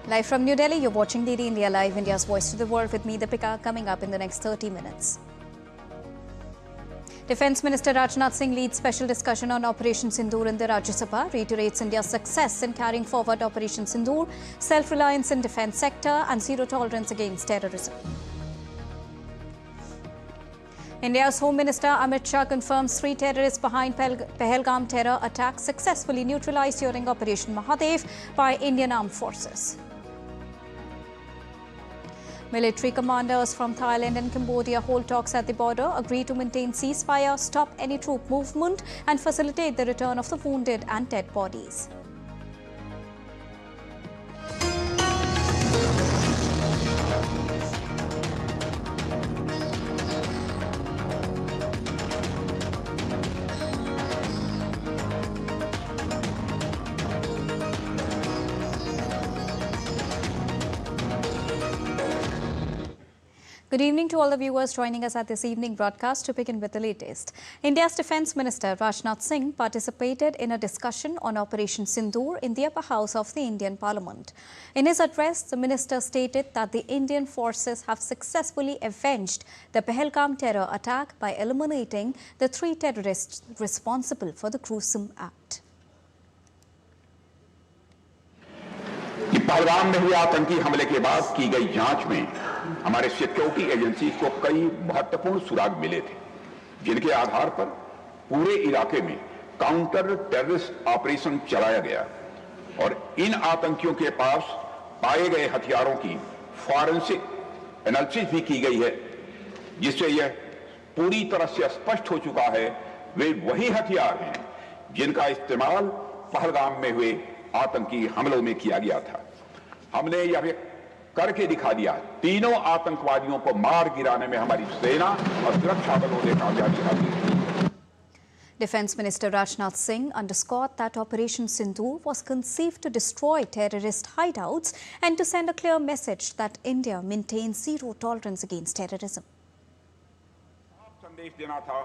Live from New Delhi, you're watching DD India Live, India's voice to the world with me, Deepika, coming up in the next 30 minutes. Defence Minister Rajnath Singh leads special discussion on Operation Sindoor in the Rajya Sabha, reiterates India's success in carrying forward Operation Sindoor, self-reliance in defence sector and zero tolerance against terrorism. India's Home Minister Amit Shah confirms 3 terrorists behind Pahalgam terror attack successfully neutralized during Operation Mahadev by Indian Armed Forces. Military commanders from Thailand and Cambodia hold talks at the border, agree to maintain ceasefire, stop any troop movement and facilitate the return of the wounded and dead bodies. Good evening to all the viewers joining us at this evening broadcast. To begin with the latest, India's Defence Minister Rajnath Singh participated in a discussion on Operation Sindoor in the upper house of the Indian Parliament. In his address, the minister stated that the Indian forces have successfully avenged the Pahalgam terror attack by eliminating the 3 terrorists responsible for the gruesome act. Pahalgam में हुए आतंकी हमले के बाद की गई जांच में हमारे सिक्योरिटी एजेंसी को कई महत्वपूर्ण सुराग मिले थे, जिनके आधार पर पूरे इलाके में काउंटर टेररिस्ट ऑपरेशन चलाया गया और इन आतंकियों के पास पाए गए हथियारों की फॉरेंसिक एनालिसिस भी की गई है, जिससे यह पूरी तरह से स्पष्ट हो चुका है वे वही हथियार हैं जिनका इस्तेमाल पहलगाम में हुए आतंकी हमलों में किया गया था। हमने यह करके दिखा दिया, तीनों आतंकवादियों को मार गिराने में हमारी सेना और सुरक्षा बलों ने कामयाबी हासिल की। Defence Minister Rajnath Singh underscored that Operation Sindoor was conceived to destroy terrorist hideouts and to send a clear message that India maintains zero tolerance against terrorism. संदेश देना था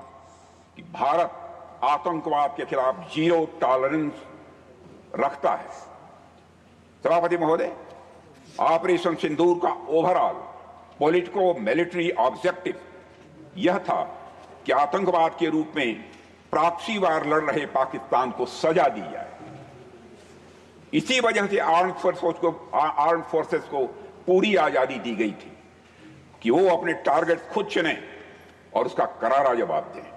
कि भारत आतंकवाद के खिलाफ जीरो टॉलरेंस रखता है। सभापति महोदय, ऑपरेशन सिंदूर का ओवरऑल पॉलिटिको मिलिट्री ऑब्जेक्टिव यह था कि आतंकवाद के रूप में प्रॉक्सी वार लड़ रहे पाकिस्तान को सजा दी जाए। इसी वजह से आर्म्ड फोर्सेस को पूरी आजादी दी गई थी कि वो अपने टारगेट खुद चुनें और उसका करारा जवाब दें।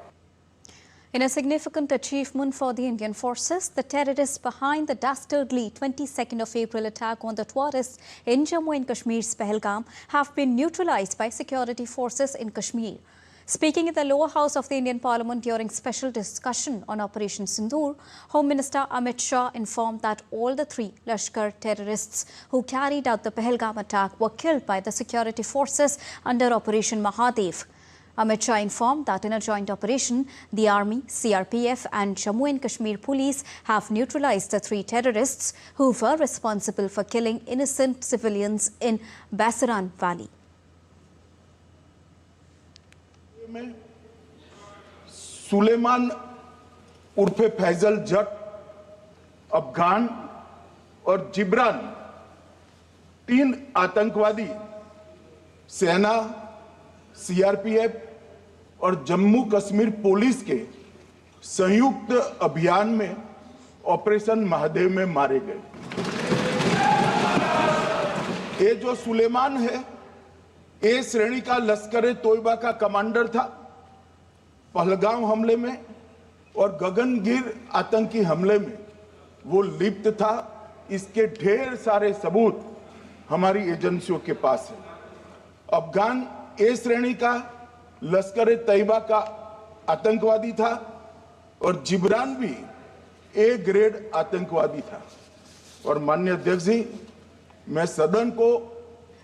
In a significant achievement for the Indian forces, the terrorists behind the dastardly 22nd of April attack on the tourists in Jammu and Kashmir's Pahalgam have been neutralized by security forces in Kashmir. Speaking in the lower house of the Indian Parliament during special discussion on Operation Sindoor, Home Minister Amit Shah informed that all the 3 Lashkar terrorists who carried out the Pahalgam attack were killed by the security forces under Operation Mahadev. Amit Shah informed that in a joint operation, the Army, CRPF and Jammu and Kashmir Police have neutralized the 3 terrorists who were responsible for killing innocent civilians in Basiran Valley. Suleman उर्फे Faizal जट, अफगान और जिब्रान 3 आतंकवादी सेना, CRPF और Jammu Kashmir police के संयुक्त अभियान में operation Mahadev में मारे गए। ये जो सुलेमान है, ए श्रेणी का लश्कर तोयबा का कमांडर था पहलगाम हमले में और गगनगिर आतंकी हमले में वो लिप्त था। इसके ढेर सारे सबूत हमारी एजेंसियों के पास है। अफगान ए श्रेणी का लश्कर तैयबा का आतंकवादी था और जिब्रान भी ए ग्रेड आतंकवादी था। और माननीय अध्यक्ष जी, मैं सदन को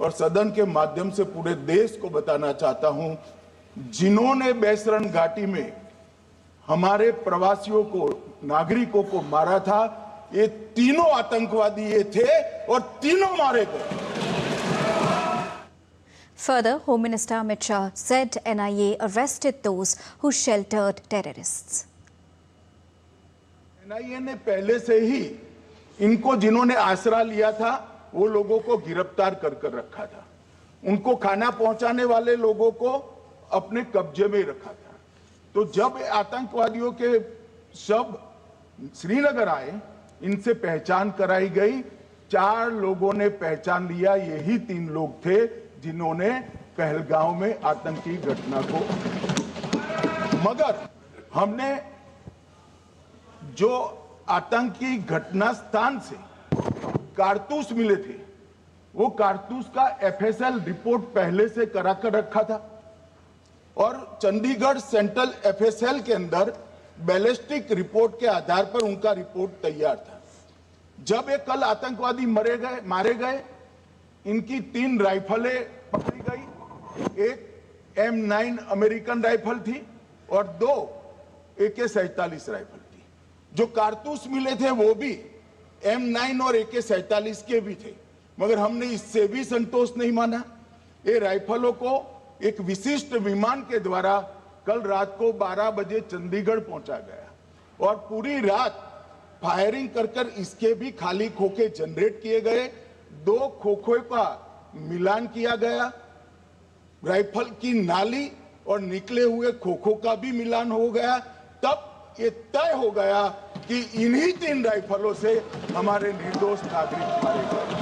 और सदन के माध्यम से पूरे देश को बताना चाहता हूं, जिन्होंने बैसरन घाटी में हमारे प्रवासियों को, नागरिकों को मारा था, ये तीनों आतंकवादी ये थे और तीनों मारे गए। Further, Home Minister Amit Shah said NIA arrested those who sheltered terrorists. NIA ने पहले से ही इनको जिन्होंने आसरा लिया था वो लोगों को गिरफ्तार कर रखा था, उनको खाना पहुंचाने वाले लोगों को अपने कब्जे में रखा था। तो जब आतंकवादियों के शव श्रीनगर आए, इनसे पहचान कराई गई, 4 लोगों ने पहचान लिया, यही 3 लोग थे जिन्होंने पहलगांव में आतंकी घटना को। मगर हमने जो आतंकी घटना स्थान से कारतूस मिले थे, वो कारतूस का एफएसएल रिपोर्ट पहले से करा कर रखा था और चंडीगढ़ सेंट्रल एफएसएल के अंदर बैलिस्टिक रिपोर्ट के आधार पर उनका रिपोर्ट तैयार था। जब ये कल आतंकवादी मारे गए, इनकी 3 राइफलें पकड़ी गई, एक M9 अमेरिकन राइफल थी और 2 AK-47 राइफल थी। जो कारतूस मिले थे वो भी M9 और AK-47 के भी थे, मगर हमने इससे भी संतोष नहीं माना। ये राइफलों को एक विशिष्ट विमान के द्वारा कल रात को 12 बजे चंडीगढ़ पहुंचा गया और पूरी रात फायरिंग कर इसके भी खाली खोखे जनरेट किए गए। 2 खोखों का मिलान किया गया, राइफल की नाली और निकले हुए खोखों का भी मिलान हो गया। तब ये तय हो गया कि इन्हीं 3 राइफलों से हमारे निर्दोष नागरिक मारे गए।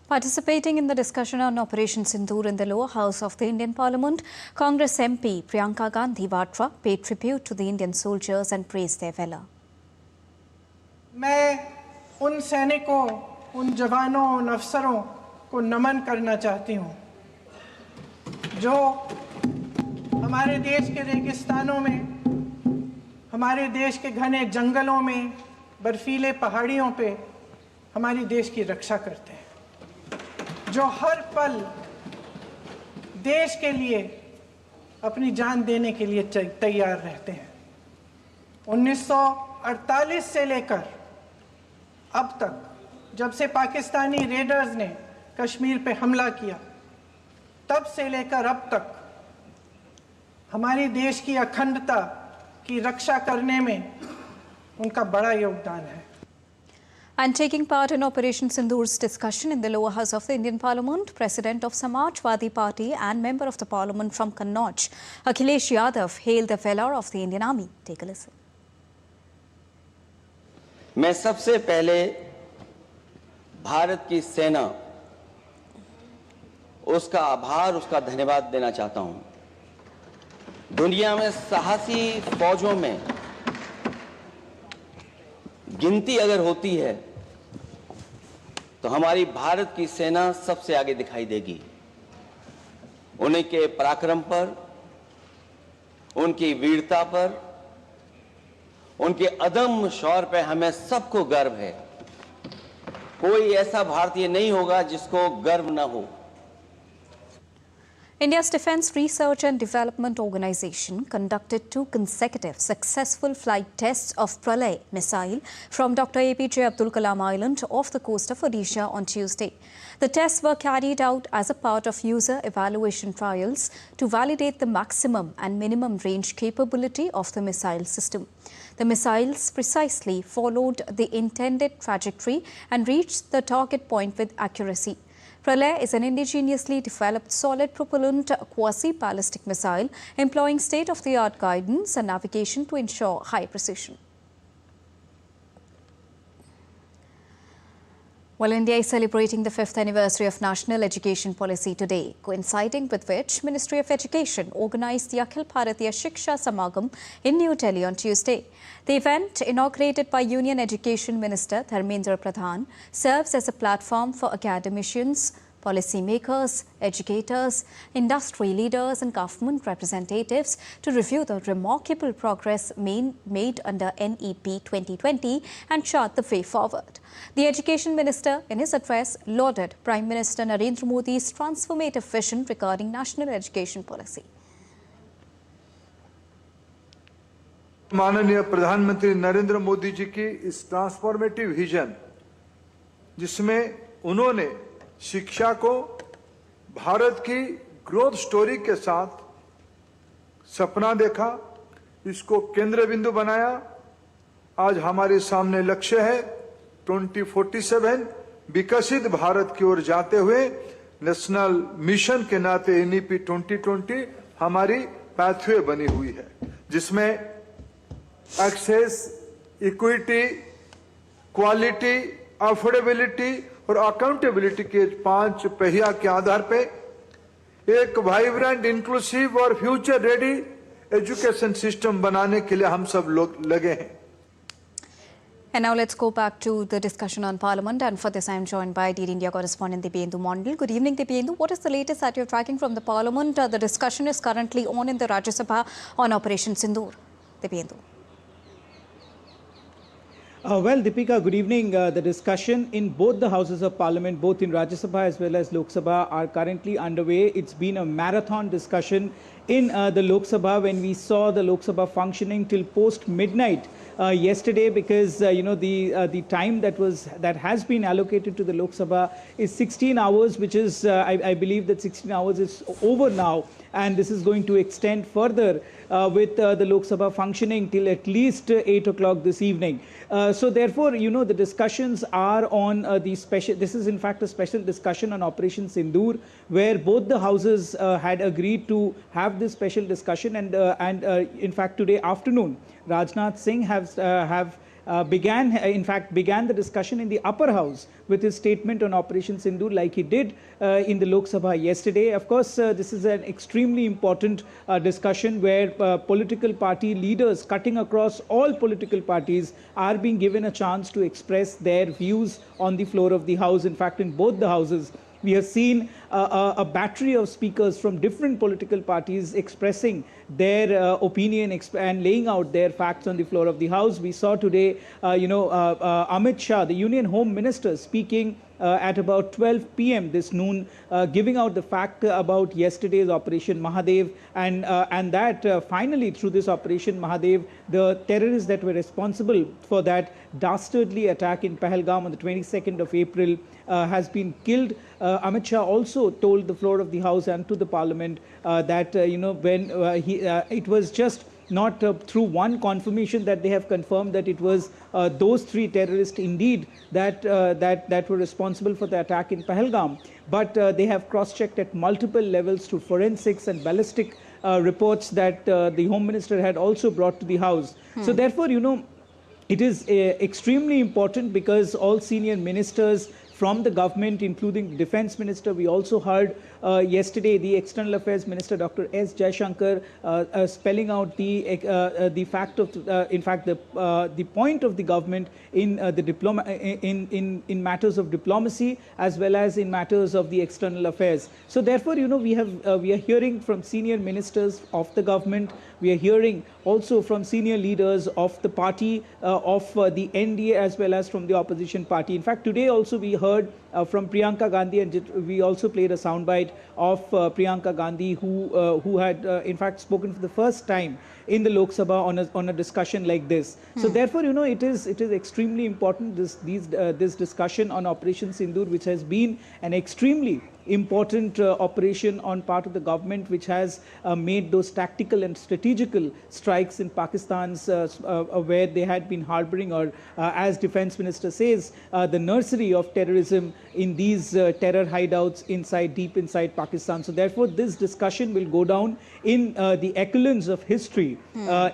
Participating in the discussion on Operation Sindoor in the lower house of the Indian Parliament, Congress MP Priyanka Gandhi Vatra paid tribute to the Indian soldiers and praised their valor. मैं उन सैनिकों, उन जवानों, उन अफसरों को नमन करना चाहती हूँ जो हमारे देश के रेगिस्तानों में, हमारे देश के घने जंगलों में, बर्फीले पहाड़ियों पे हमारी देश की रक्षा करते हैं, जो हर पल देश के लिए अपनी जान देने के लिए तैयार रहते हैं। 1948 से लेकर अब तक, जब से पाकिस्तानी रेडर्स ने कश्मीर पे हमला किया, तब से लेकर अब तक हमारी देश की अखंडता की रक्षा करने में उनका बड़ा योगदान है। And taking part in Operation Sindoor's discussion in the lower house of the Indian Parliament, President of Samajwadi Party and Member of the Parliament from Kannauj, Akhilesh Yadav, hailed the valor of the Indian Army. Take a listen. मैं सबसे पहले भारत की सेना, उसका आभार, उसका धन्यवाद देना चाहता हूं। दुनिया में साहसी फौजों में गिनती अगर होती है तो हमारी भारत की सेना सबसे आगे दिखाई देगी। उन्हीं के पराक्रम पर, उनकी वीरता पर, उनके अदम्य शौर्य पर हमें सबको गर्व है। कोई ऐसा भारतीय नहीं होगा जिसको गर्व न हो। India's Defence Research and Development Organization conducted 2 consecutive successful flight tests of Pralay missile from Dr. APJ Abdul Kalam Island off the coast of Odisha on Tuesday. The tests were carried out as a part of user evaluation trials to validate the maximum and minimum range capability of the missile system. The missiles precisely followed the intended trajectory and reached the target point with accuracy. Pralay is an indigenously developed solid propellant quasi-ballistic missile employing state-of-the-art guidance and navigation to ensure high precision. Well, India is celebrating the 5th anniversary of National Education Policy today, coinciding with which Ministry of Education organized the Akhil Bharatiya Shiksha Samagam in New Delhi on Tuesday. The event, inaugurated by Union Education Minister Dharmendra Pradhan, serves as a platform for academicians, policymakers, educators, industry leaders and government representatives to review the remarkable progress made under NEP 2020 and chart the way forward. The Education Minister, in his address, lauded Prime Minister Narendra Modi's transformative vision regarding national education policy. माननीय प्रधानमंत्री नरेंद्र मोदी जी की इस transformative vision, जिसमें उन्होंने शिक्षा को भारत की growth story के साथ सपना देखा, इसको केंद्र बिंदु बनाया। आज हमारे सामने लक्ष्य है 2047 विकसित भारत की ओर जाते हुए नेशनल मिशन के नाते एनईपी 2020 हमारी पैथवे बनी हुई है, जिसमें एक्सेस, इक्विटी, क्वालिटी, अफोर्डेबिलिटी और अकाउंटेबिलिटी के 5 पहिया के आधार पे एक वाइब्रेंट, इंक्लूसिव और फ्यूचर रेडी एजुकेशन सिस्टम बनाने के लिए हम सब लोग लगे हैं। And now let's go back to the discussion on Parliament, and for this I am joined by DD India correspondent Dibyendu Mondal. Good evening, Dibyendu. What is the latest that you're tracking from the Parliament? The discussion is currently on in the Rajya Sabha on Operation Sindoor. Dibyendu. Well, Deepika, good evening. The discussion in both the houses of Parliament, both in Rajya Sabha as well as Lok Sabha, are currently underway. It's been a marathon discussion in the Lok Sabha, when we saw the Lok Sabha functioning till post midnight yesterday, because the time that has been allocated to the Lok Sabha is 16 hours, which is I believe that 16 hours is over now, and this is going to extend further with the Lok Sabha functioning till at least 8 o'clock this evening. So therefore, the discussions are on the special. This is in fact a special discussion on Operation Sindoor, where both the houses had agreed to have this special discussion, and in fact today afternoon, Rajnath Singh began the discussion in the upper house with his statement on Operation Sindoor, like he did in the Lok Sabha yesterday. Of course, this is an extremely important discussion where political party leaders cutting across all political parties are being given a chance to express their views on the floor of the house. In fact, in both the houses, we have seen a battery of speakers from different political parties expressing their opinion and laying out their facts on the floor of the House. We saw today, Amit Shah, the Union Home Minister, speaking at about 12 p.m. this noon, giving out the fact about yesterday's Operation Mahadev, and that finally through this Operation Mahadev, the terrorists that were responsible for that dastardly attack in Pahalgam on the 22nd of April has been killed. Amit Shah also told the floor of the House and to the Parliament that when it was just not through one confirmation that they have confirmed that it was those 3 terrorists indeed that were responsible for the attack in Pahalgam, but they have cross-checked at multiple levels to forensics and ballistic reports that the Home Minister had also brought to the House. So therefore, it is extremely important, because all senior ministers from the government, including the Defence Minister, we also heard yesterday the External Affairs Minister, Dr. S. Jaishankar, spelling out the fact of, in fact, the point of the government in in matters of diplomacy as well as in matters of the external affairs. So therefore, we are hearing from senior ministers of the government. We are hearing also from senior leaders of the party, of the NDA, as well as from the opposition party. In fact, today also we heard from Priyanka Gandhi, and we also played a soundbite of Priyanka Gandhi, who had in fact spoken for the first time in the Lok Sabha on a discussion like this. So therefore, it is extremely important, this discussion on Operation Sindoor, which has been an extremely important operation on part of the government, which has made those tactical and strategical strikes in Pakistan's where they had been harboring, or as Defence Minister says, the nursery of terrorism in these terror hideouts deep inside Pakistan. So therefore, this discussion will go down in the echelons of history,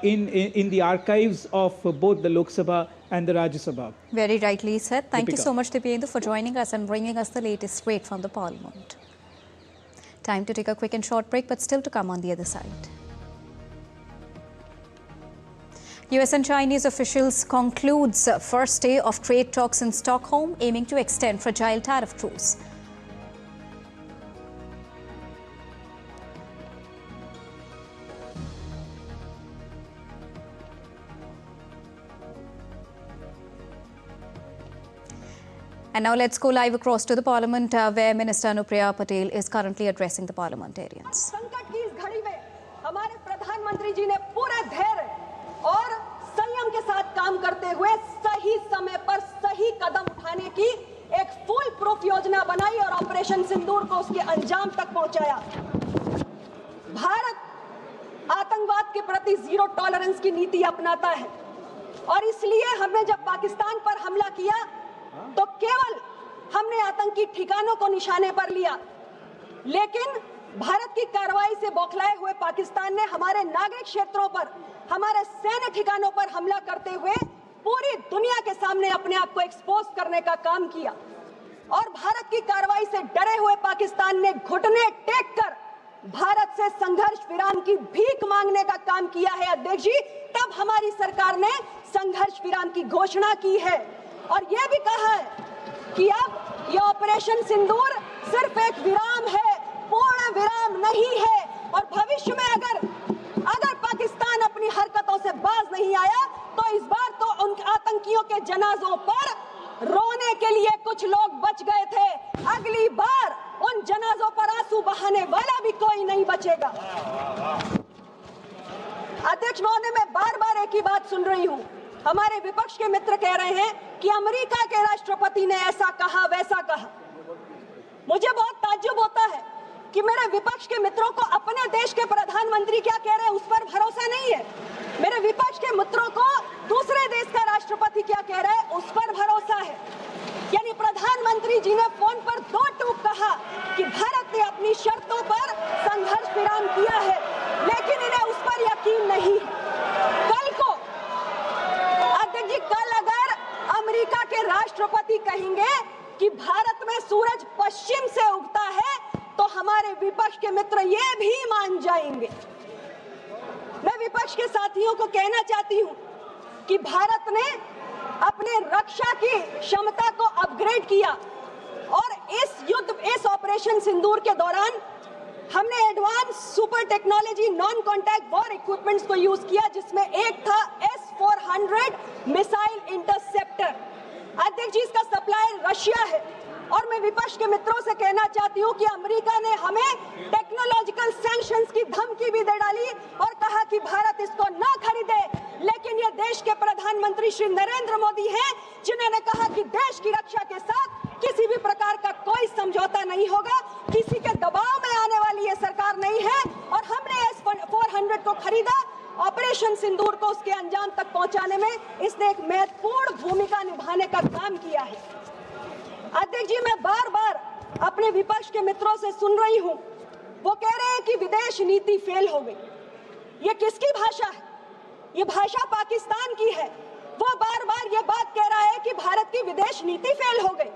in the archives of both the Lok Sabha and the Rajya Sabha. Very rightly said. Thank Deepika. you so much, Dibyendu, for joining us and bringing us the latest straight from the Parliament. Time to take a quick and short break, but still to come on the other side. US and Chinese officials concludes first day of trade talks in Stockholm, aiming to extend fragile tariff truce. And now let's go live across to the Parliament, where Minister Anupriya Patel is currently addressing the parliamentarians. संकट की इस घड़ी में हमारे प्रधानमंत्री जी ने पूरे धैर्य और संयम के साथ काम करते हुए सही समय पर सही कदम उठाने की एक फुल प्रूफ योजना बनाई और ऑपरेशन सिंदूर को उसके अंजाम तक पहुंचाया। भारत आतंकवाद के प्रति जीरो टॉलरेंस की नीति अपनाता है, और इसलिए हमने जब पाकिस्तान पर हमला किया तो केवल हमने आतंकी ठिकानों को निशाने पर लिया, लेकिन भारत की कार्रवाई से बौखलाए हुए पाकिस्तान ने हमारे नागरिक क्षेत्रों पर, हमारे सैन्य ठिकानों पर हमला करते हुए पूरी दुनिया के सामने अपने आप को एक्सपोज करने का काम किया। और भारत की कार्रवाई से डरे हुए पाकिस्तान ने घुटने टेक कर भारत से संघर्ष विराम की भीख मांगने का काम किया है अध्यक्ष जी। तब हमारी सरकार ने संघर्ष विराम की घोषणा की है और यह भी कहा है कि अब यह ऑपरेशन सिंदूर सिर्फ एक विराम है, पूर्ण विराम नहीं है। और भविष्य में अगर पाकिस्तान अपनी हरकतों से बाज नहीं आया तो इस बार तो उन आतंकियों के जनाजों पर रोने के लिए कुछ लोग बच गए थे, अगली बार उन जनाजों पर आंसू बहाने वाला भी कोई नहीं बचेगा। अध्यक्ष महोदय, मैं बार बार एक ही बात सुन रही हूँ, हमारे विपक्ष के मित्र कह रहे हैं कि अमेरिका के राष्ट्रपति ने ऐसा कहा वैसा कहा। मुझे बहुत ताज्जुब होता है कि मेरे विपक्ष के मित्रों को अपने देश के प्रधानमंत्री क्या कह रहे हैं उस पर भरोसा नहीं है, मेरे विपक्ष के मित्रों को दूसरे देश का राष्ट्रपति क्या कह रहा है उस पर भरोसा है। यानी प्रधानमंत्री जी ने फोन पर 2 टूक कहा कि भारत ने अपनी शर्तों पर संघर्ष विराम किया है, लेकिन इन्हें उस पर यकीन नहीं है। कल को अध्यक्ष जी, कल अगर अमेरिका के राष्ट्रपति कहेंगे कि भारत में सूरज पश्चिम से उगता है तो हमारे विपक्ष के मित्र ये भी मान जाएंगे। मैं विपक्ष के साथियों को कहना चाहती हूं कि भारत ने अपने रक्षा की क्षमता को अपग्रेड किया और इस ऑपरेशन सिंदूर के दौरान हमने advance super technology non contact war equipments को यूज किया, जिसमें एक था S-400 मिसाइल इंटरसेप्टर। अध्यक्ष जी, इसका सप्लायर रशिया है और मैं विपक्ष के मित्रों से कहना चाहती हूं कि अमेरिका ने हमें टेक्नोलॉजिकल सैंक्शंस की धमकी भी दे डाली और कहा कि भारत इसको ना खरीदे, लेकिन ये देश के प्रधानमंत्री श्री नरेंद्र मोदी हैं जिन्होंने कहा कि देश की रक्षा के साथ किसी भी प्रकार का कोई समझौता नहीं होगा, किसी के दबाव में आने वाली ये सरकार नहीं है। और हमने S-400 को खरीदा, ऑपरेशन सिंदूर को उसके अंजाम तक पहुंचाने में इसने एक महत्वपूर्ण भूमिका निभाने का काम किया है। अध्यक्ष जी, मैं बार बार अपने विपक्ष के मित्रों से सुन रही हूं, वो कह रहे हैं कि विदेश नीति फेल हो गई। ये किसकी भाषा है? ये भाषा पाकिस्तान की है। वो बार बार ये बात कह रहा है कि भारत की विदेश नीति फेल हो गई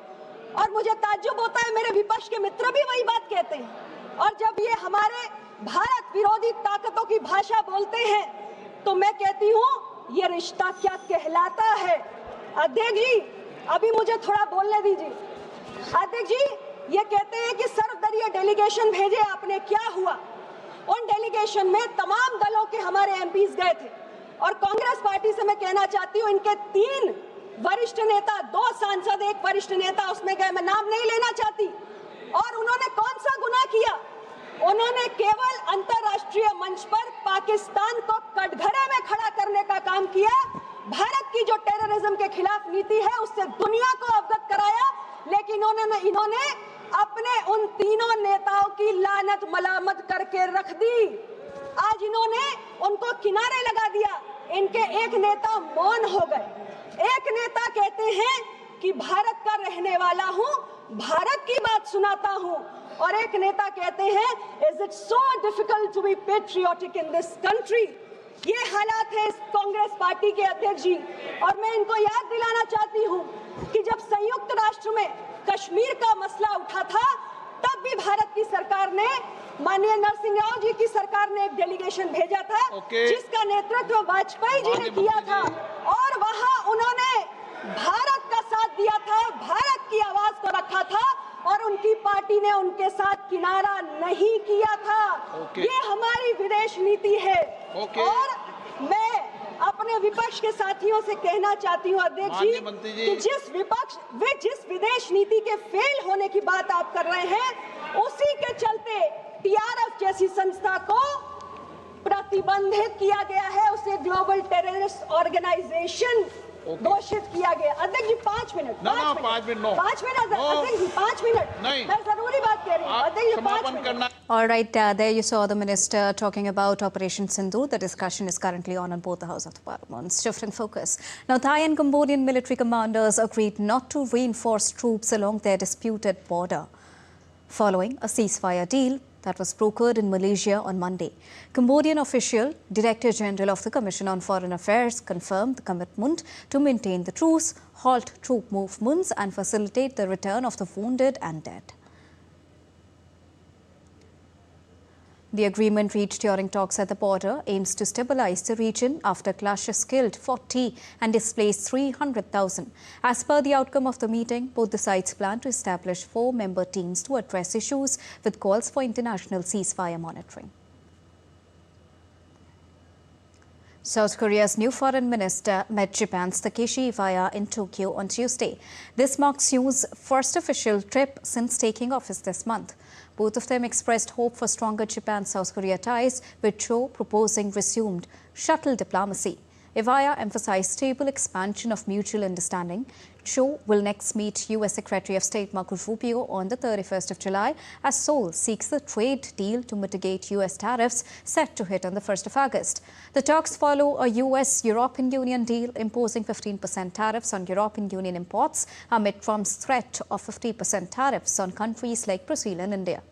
और मुझे ताज्जुब होता है, मेरे विपक्ष के मित्र भी वही बात कहते हैं। और जब ये हमारे भारत विरोधी ताकतों की भाषा बोलते हैं तो मैं कहती हूं ये रिश्ता क्या कहलाता है। अध्यक्ष जी, अभी मुझे थोड़ा बोलने दीजिए। अध्यक्ष जी, ये कहते हैं कि सर्वदलीय डेलीगेशन भेजे आपने, क्या हुआ? उन डेलीगेशन में तमाम दलों के हमारे एमपीज गए थे और कांग्रेस पार्टी से मैं कहना चाहती हूँ इनके 3 वरिष्ठ नेता, 2 सांसद, 1 वरिष्ठ नेता उसमें गए, मैं नाम नहीं लेना चाहती। और उन्होंने कौन सा गुनाह किया? उन्होंने केवल अंतर्राष्ट्रीय मंच पर पाकिस्तान को कटघरे में खड़ा करने का काम किया। भारत की जो टेररिज्म के खिलाफ नीति है उससे दुनिया को अवगत कराया, लेकिन इन्होंने अपने उन तीनों नेताओं की लानत मलामत करके रख दी। आज इन्होंने उनको किनारे लगा दिया। इनके एक नेता मौन हो गए। एक नेता कहते हैं कि भारत का रहने वाला हूं, भारत की बात सुनाता हूं, और एक नेता कहते हैं is it so difficult to be patriotic in this country. ये हालात है इस कांग्रेस पार्टी के अध्यक्ष जी। और मैं इनको याद दिलाना चाहती हूं कि जब संयुक्त राष्ट्र में कश्मीर का मसला उठा था तब भी भारत की सरकार ने, माननीय नरसिंह राव जी की सरकार ने एक डेलीगेशन भेजा था जिसका नेतृत्व वाजपेयी जी ने किया था और वहां उन्होंने भारत का साथ दिया था, भारत की आवाज को रखा था और उनकी पार्टी ने उनके साथ किनारा नहीं किया था। ये हमारी विदेश नीति है। और मैं अपने विपक्ष के साथियों से कहना चाहती हूँ अध्यक्ष जी कि जिस विदेश नीति के फेल होने की बात आप कर रहे हैं, उसी के चलते टीआरएफ जैसी संस्था को प्रतिबंधित किया गया है, उसे ग्लोबल टेररिस्ट ऑर्गेनाइजेशन घोषित किया गया। अध्यक्ष जी 5 मिनट, 5 मिनट अध्यक्ष जी 5 मिनट, मैं जरूरी बात कह रही हूँ अध्यक्ष जी 5 minute. All right, there you saw the minister talking about Operation Sindoor. The discussion is currently on both the House of the Parliament. Shifting focus. Now, Thai and Cambodian military commanders agreed not to reinforce troops along their disputed border, following a ceasefire deal that was brokered in Malaysia on Monday. Cambodian official, Director General of the Commission on Foreign Affairs, confirmed the commitment to maintain the truce, halt troop movements and facilitate the return of the wounded and dead. The agreement reached during talks at the border aims to stabilize the region after clashes killed 40 and displaced 300,000. As per the outcome of the meeting, both the sides plan to establish 4-member teams to address issues with calls for international ceasefire monitoring. South Korea's new foreign minister met Japan's Takeshi Iwaya in Tokyo on Tuesday. This marks Yu's first official trip since taking office this month. Both of them expressed hope for stronger Japan-South Korea ties, with Cho proposing resumed shuttle diplomacy. Iwaya emphasized stable expansion of mutual understanding. Cho will next meet U.S. Secretary of State Marco Rubio on the 31st of July as Seoul seeks the trade deal to mitigate U.S. tariffs set to hit on the 1st of August. The talks follow a U.S.-European Union deal imposing 15% tariffs on European Union imports amid Trump's threat of 50% tariffs on countries like Brazil and India.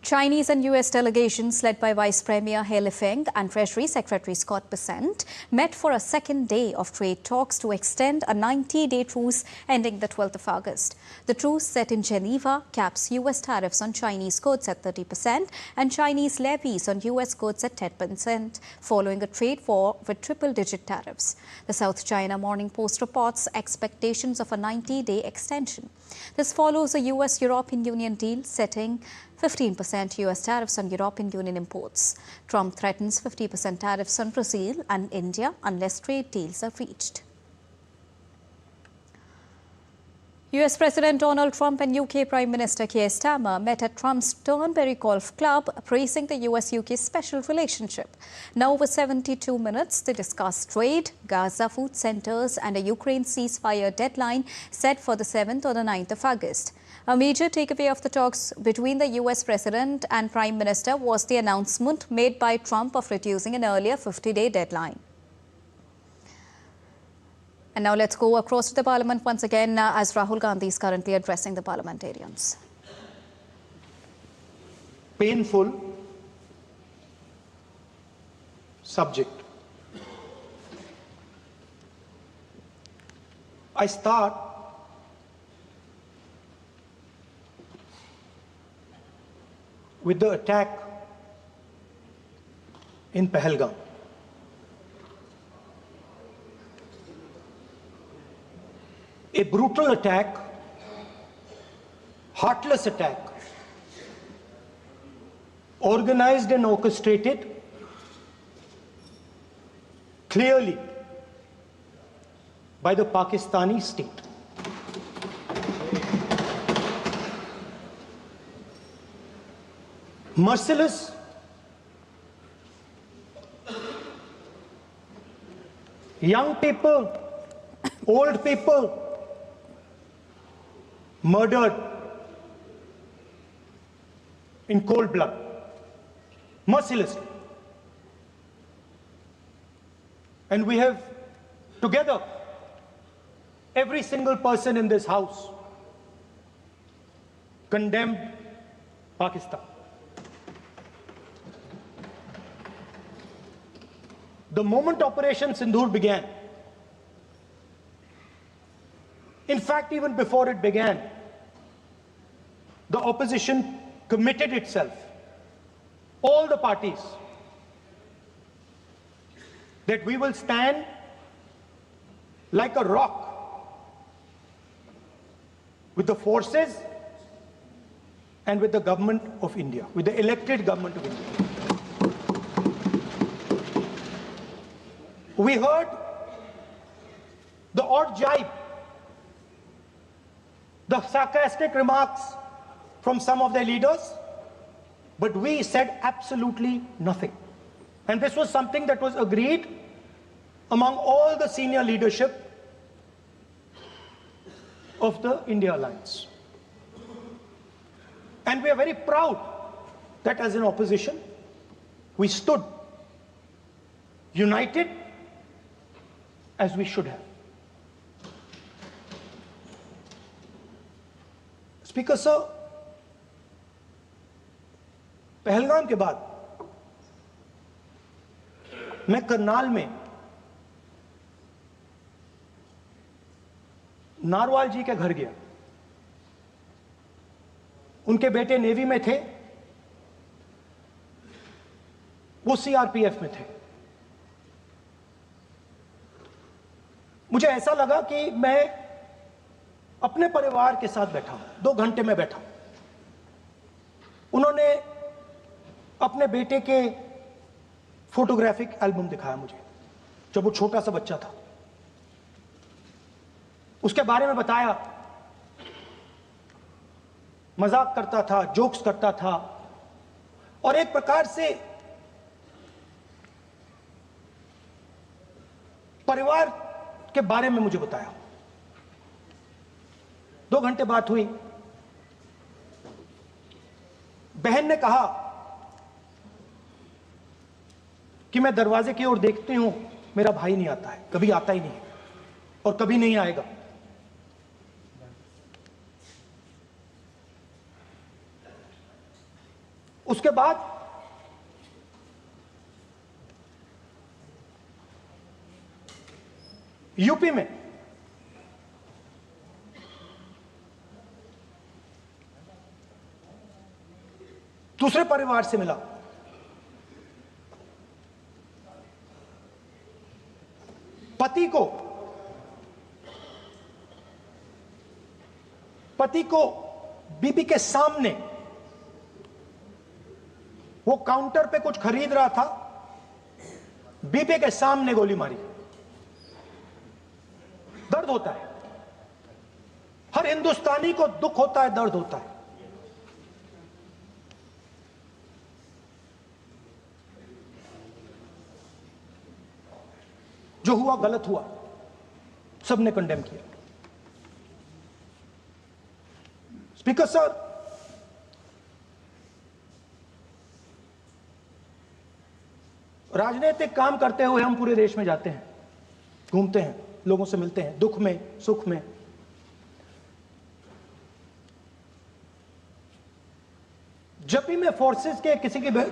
Chinese and U.S. delegations led by Vice Premier He Lifeng and Treasury Secretary Scott Bessent met for a second day of trade talks to extend a 90-day truce ending the 12th of August. The truce set in Geneva caps U.S. tariffs on Chinese goods at 30% and Chinese levies on U.S. goods at 10%, following a trade war with triple-digit tariffs. The South China Morning Post reports expectations of a 90-day extension. This follows a U.S.-European Union deal setting 15% U.S. tariffs on European Union imports. Trump threatens 50% tariffs on Brazil and India unless trade deals are reached. U.S. President Donald Trump and UK Prime Minister Keir Starmer met at Trump's Turnberry Golf Club, praising the US-UK special relationship. Now, over 72 minutes, they discussed trade, Gaza food centers and a Ukraine ceasefire deadline set for the 7th or the 9th of August. A major takeaway of the talks between the US President and Prime Minister was the announcement made by Trump of reducing an earlier 50-day deadline. And now let's go across to the Parliament once again as Rahul Gandhi is currently addressing the parliamentarians. Painful subject. I start with the attack in Pahalgam. A brutal attack, heartless attack, organized and orchestrated clearly by the Pakistani state. Merciless, young people, old people, murdered in cold blood, mercilessly. And we have together, every single person in this house, condemned Pakistan. The moment Operation Sindoor began, in fact, even before it began, the opposition committed itself, all the parties, that we will stand like a rock with the forces and with the government of India, with the elected government of India. We heard the odd jibe, the sarcastic remarks from some of their leaders, but we said absolutely nothing. And this was something that was agreed among all the senior leadership of the India Alliance. And we are very proud that as an opposition, we stood united as we should have. Speaker sir, Pahalgam के बाद मैं करनाल में narwhal जी के घर गया। उनके बेटे navy में थे, वो सीआरपीएफ में थे। मुझे ऐसा लगा कि मैं अपने परिवार के साथ बैठा हूं। 2 घंटे में बैठा। उन्होंने अपने बेटे के फोटोग्राफिक एल्बम दिखाया मुझे, जब वो छोटा सा बच्चा था। उसके बारे में बताया, मजाक करता था, जोक्स करता था, और एक प्रकार से परिवार के बारे में मुझे बताया। 2 घंटे बात हुई। बहन ने कहा कि मैं दरवाजे की ओर देखती हूं, मेरा भाई नहीं आता है, कभी आता ही नहीं है और कभी नहीं आएगा। उसके बाद यूपी में दूसरे परिवार से मिला। पति को बीबी के सामने, वो काउंटर पे कुछ खरीद रहा था, बीबी के सामने गोली मारी। दर्द होता है, हर हिंदुस्तानी को दुख होता है, दर्द होता है। जो हुआ गलत हुआ, सबने कंडेम किया। स्पीकर सर, राजनीतिक काम करते हुए हम पूरे देश में जाते हैं, घूमते हैं, लोगों से मिलते हैं, दुख में, सुख में। जब भी मैं फोर्सेस के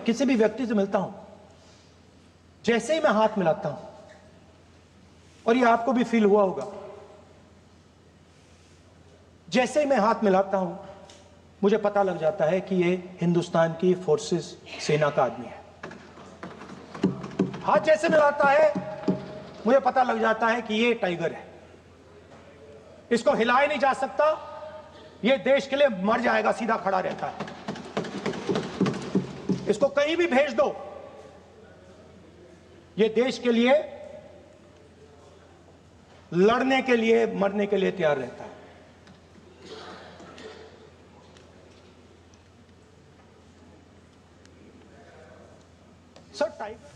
किसी भी व्यक्ति से मिलता हूं, जैसे ही मैं हाथ मिलाता हूं, और ये आपको भी फील हुआ होगा, जैसे ही मैं हाथ मिलाता हूं, मुझे पता लग जाता है कि ये हिंदुस्तान की फोर्सेस, सेना का आदमी है। हाथ जैसे मिलाता है, मुझे पता लग जाता है कि ये टाइगर है, इसको हिलाया नहीं जा सकता, ये देश के लिए मर जाएगा, सीधा खड़ा रहता है। इसको कहीं भी भेज दो, ये देश के लिए लड़ने के लिए, मरने के लिए तैयार रहता है। Sir, tiger.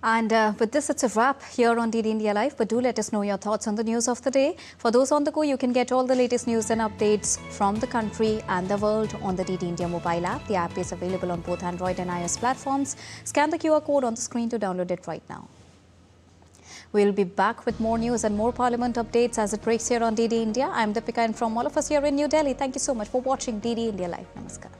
And with this, it's a wrap here on DD India Live. But do let us know your thoughts on the news of the day. For those on the go, you can get all the latest news and updates from the country and the world on the DD India mobile app. The app is available on both Android and iOS platforms. Scan the QR code on the screen to download it right now. We'll be back with more news and more Parliament updates as it breaks here on DD India. I'm Deepika, and from all of us here in New Delhi, thank you so much for watching DD India Live. Namaskar.